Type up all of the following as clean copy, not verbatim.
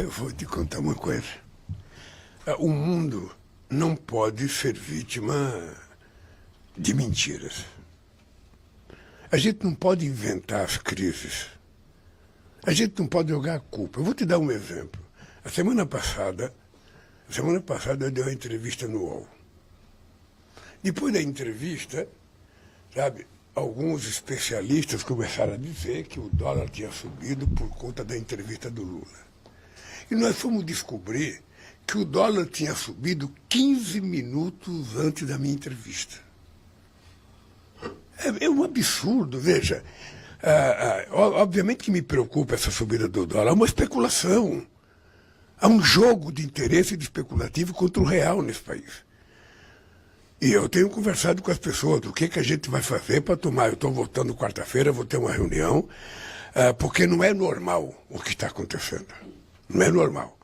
Eu vou te contar uma coisa. O mundo não pode ser vítima de mentiras. A gente não pode inventar as crises. A gente não pode jogar a culpa. Eu vou te dar um exemplo. A semana passada eu dei uma entrevista no UOL. Depois da entrevista, sabe, alguns especialistas começaram a dizer que o dólar tinha subido por conta da entrevista do Lula. E nós fomos descobrir que o dólar tinha subido 15 minutos antes da minha entrevista. É um absurdo, veja. Obviamente que me preocupa essa subida do dólar. É uma especulação. Há um jogo de interesse especulativo contra o real nesse país. E eu tenho conversado com as pessoas do que a gente vai fazer para tomar. Eu estou voltando quarta-feira, vou ter uma reunião, porque não é normal o que está acontecendo. Não é normal.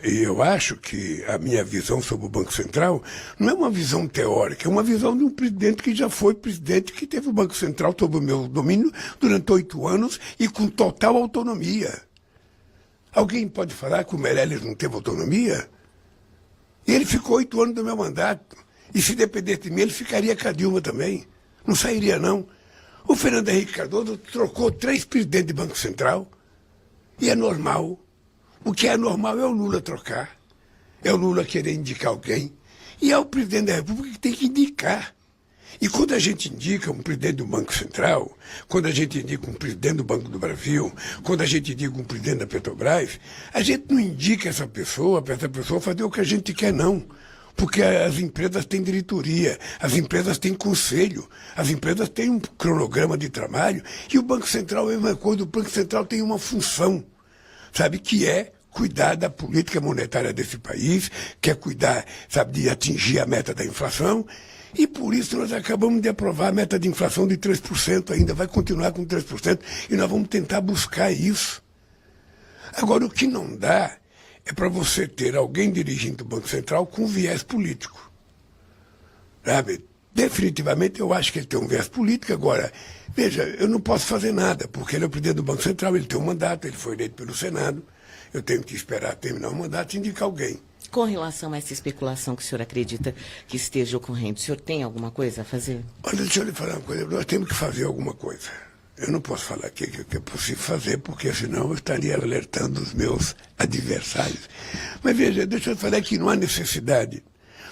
E eu acho que a minha visão sobre o Banco Central não é uma visão teórica, é uma visão de um presidente que já foi presidente, que teve o Banco Central sob o meu domínio durante 8 anos e com total autonomia. Alguém pode falar que o Meirelles não teve autonomia? E ele ficou 8 anos do meu mandato. E se dependesse de mim, ele ficaria com a Dilma também. Não sairia, não. O Fernando Henrique Cardoso trocou 3 presidentes de Banco Central. E é normal. O que é normal é o Lula trocar. É o Lula querer indicar alguém. E é o presidente da República que tem que indicar. E quando a gente indica um presidente do Banco Central, quando a gente indica um presidente do Banco do Brasil, quando a gente indica um presidente da Petrobras, a gente não indica essa pessoa para essa pessoa fazer o que a gente quer, não. Porque as empresas têm diretoria, as empresas têm conselho, as empresas têm um cronograma de trabalho, e o Banco Central é a mesma coisa. O Banco Central tem uma função, sabe, que é cuidar da política monetária desse país, que é cuidar, sabe, de atingir a meta da inflação. E por isso nós acabamos de aprovar a meta de inflação de 3% ainda, vai continuar com 3%, e nós vamos tentar buscar isso. Agora, o que não dá é para você ter alguém dirigindo o Banco Central com viés político. Sabe? Definitivamente eu acho que ele tem um viés político. Agora, veja, eu não posso fazer nada, porque ele é o presidente do Banco Central, ele tem um mandato, ele foi eleito pelo Senado, eu tenho que esperar terminar o mandato e indicar alguém. Com relação a essa especulação que o senhor acredita que esteja ocorrendo, o senhor tem alguma coisa a fazer? Olha, deixa eu lhe falar uma coisa. Nós temos que fazer alguma coisa. Eu não posso falar aqui que é possível fazer, porque senão eu estaria alertando os meus adversários. Mas veja, deixa eu falar que não há necessidade.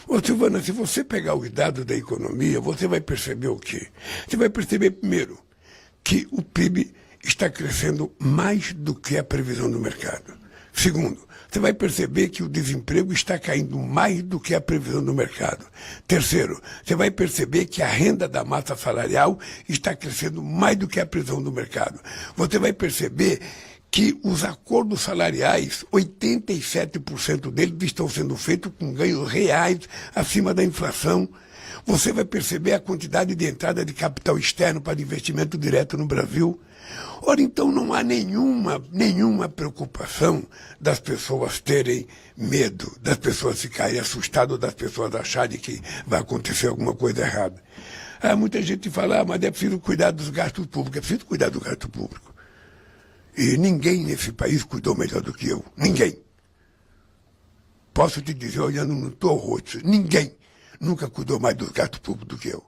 Ô, Silvana, se você pegar os dados da economia, você vai perceber o quê? Você vai perceber, primeiro, que o PIB está crescendo mais do que a previsão do mercado. Segundo, você vai perceber que o desemprego está caindo mais do que a previsão do mercado. Terceiro, você vai perceber que a renda da massa salarial está crescendo mais do que a previsão do mercado. Você vai perceber que os acordos salariais, 87% deles estão sendo feitos com ganhos reais acima da inflação. Você vai perceber a quantidade de entrada de capital externo para investimento direto no Brasil. Ora, então não há nenhuma preocupação das pessoas terem medo, das pessoas ficarem assustadas, das pessoas acharem que vai acontecer alguma coisa errada. Muita gente fala, mas é preciso cuidar dos gastos públicos. É preciso cuidar do gasto público. E ninguém nesse país cuidou melhor do que eu. Ninguém. Posso te dizer, olhando no teu rosto, ninguém nunca cuidou mais dos gastos públicos do que eu.